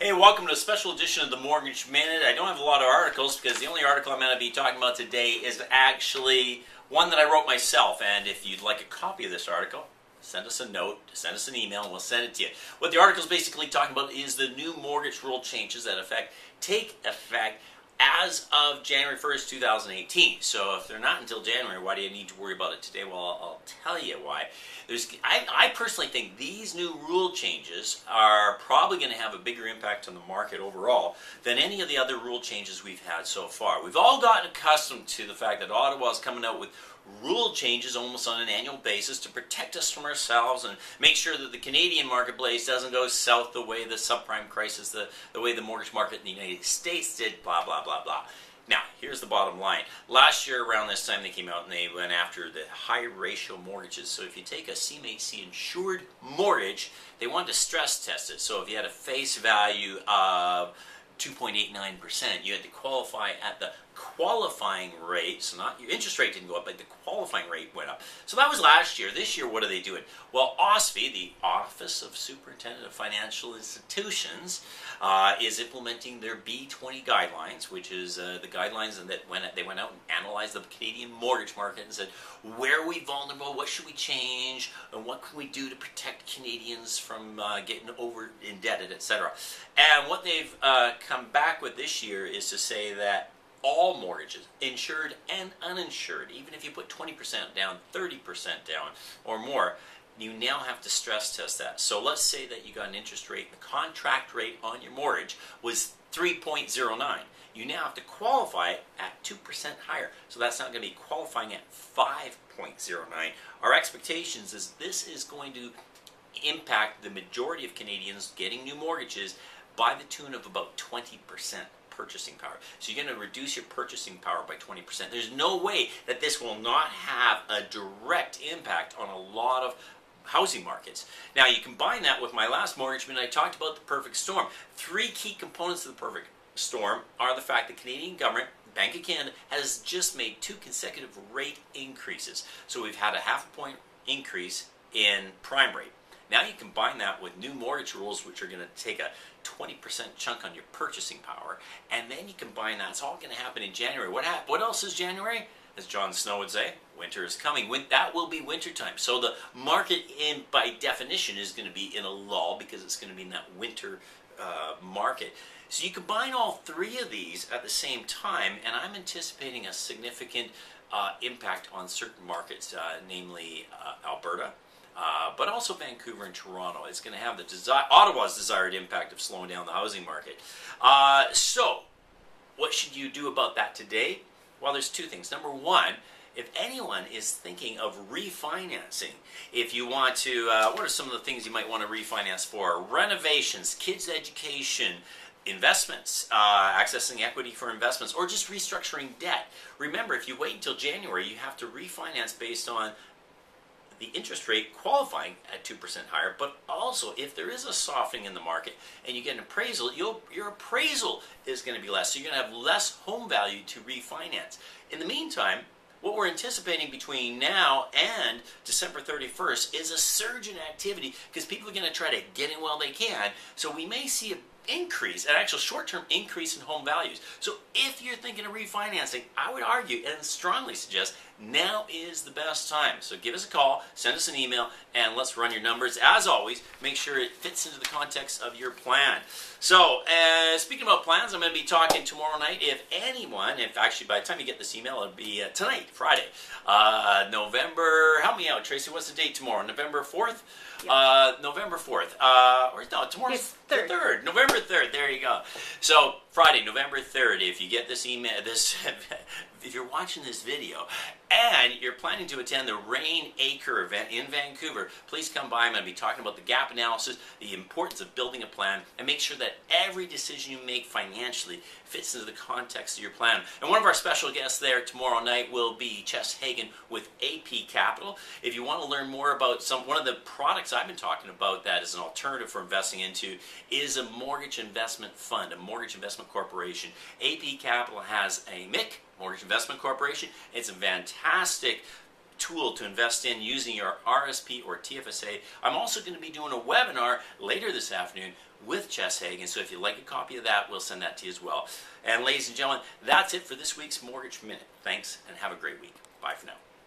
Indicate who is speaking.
Speaker 1: Hey, welcome to a special edition of the Mortgage Minute. I don't have a lot of articles because the only article I'm going to be talking about today is actually one that I wrote myself. And if you'd like a copy of this article, send us a note, send us an email, and we'll send it to you. What the article is basically talking about is the new mortgage rule changes that take effect as of January 1st, 2018. So if they're not until January, why do you need to worry about it today? Well, I'll tell you why. I personally think these new rule changes are probably going to have a bigger impact on the market overall than any of the other rule changes we've had so far. We've all gotten accustomed to the fact that Ottawa is coming out with rule changes almost on an annual basis to protect us from ourselves and make sure that the Canadian marketplace doesn't go south the way the subprime crisis, the way the mortgage market in the United States did, blah, blah, blah, blah. Now, here's the bottom line. Last year around this time they came out and they went after the high ratio mortgages. So if you take a CMHC insured mortgage, they wanted to stress test it. So if you had a face value of 2.89%, you had to qualify at the qualifying rate, so not your interest rate didn't go up, but the qualifying rate went up. So that was last year. This year, what are they doing? Well, OSFI, the Office of Superintendent of Financial Institutions, is implementing their B20 guidelines, which is the guidelines that they went out and analyzed the Canadian mortgage market and said, where are we vulnerable, what should we change, and what can we do to protect Canadians from getting over indebted, etc. And what they've come back with this year is to say that all mortgages, insured and uninsured, even if you put 20% down, 30% down, or more, you now have to stress test that. So let's say that you got an interest rate, the contract rate on your mortgage was 3.09. You now have to qualify at 2% higher. So that's not going to be qualifying at 5.09. Our expectations is this is going to impact the majority of Canadians getting new mortgages by the tune of about 20%. Purchasing power. So you're going to reduce your purchasing power by 20%. There's no way that this will not have a direct impact on a lot of housing markets. Now you combine that with my last mortgage minute, I talked about the perfect storm. Three key components of the perfect storm are the fact that the Canadian government, Bank of Canada, has just made 2 consecutive rate increases. So we've had a half a point increase in prime rate. Now you combine that with new mortgage rules, which are going to take a 20% chunk on your purchasing power, and then you combine that. It's all going to happen in January. What else is January? As Jon Snow would say, winter is coming. That will be winter time. So the market, by definition, is going to be in a lull because it's going to be in that winter market. So you combine all three of these at the same time, and I'm anticipating a significant impact on certain markets, namely Alberta, but also Vancouver and Toronto. It's going to have Ottawa's desired impact of slowing down the housing market. So, what should you do about that today? Well, there's 2 things. Number one, if anyone is thinking of refinancing, if you want to, what are some of the things you might want to refinance for? Renovations, kids' education, investments, accessing equity for investments, or just restructuring debt. Remember, if you wait until January, you have to refinance based on the interest rate qualifying at 2% higher, but also if there is a softening in the market and you get an appraisal, your appraisal is going to be less, so you're going to have less home value to refinance. In the meantime, what we're anticipating between now and December 31st is a surge in activity because people are going to try to get in while they can, so we may see an actual short-term increase in home values. So if you're thinking of refinancing, I would argue and strongly suggest now is the best time. So give us a call, send us an email, and let's run your numbers. As always, make sure it fits into the context of your plan. So speaking about plans, I'm going to be talking tomorrow night. Actually by the time you get this email, it'll be tonight, Friday, November, help me out, Tracy, what's the date tomorrow? November 4th? Yep. November 4th. Tomorrow's the 3rd. November 3rd, there you go. So, Friday, November 3rd, if you get this email, if you're watching this video and you're planning to attend the Rain Acre event in Vancouver, please come by. I'm going to be talking about the gap analysis, the importance of building a plan, and make sure that every decision you make financially fits into the context of your plan. And one of our special guests there tomorrow night will be Chess Hagen with AP Capital. If you want to learn more about one of the products I've been talking about that is an alternative for investing into is a mortgage investment fund, a mortgage investment corporation. AP Capital has a MIC, Mortgage Investment Corporation. It's a fantastic tool to invest in using your RSP or TFSA. I'm also going to be doing a webinar later this afternoon with Jess Hagen. So if you'd like a copy of that, we'll send that to you as well. And ladies and gentlemen, that's it for this week's Mortgage Minute. Thanks, and have a great week. Bye for now.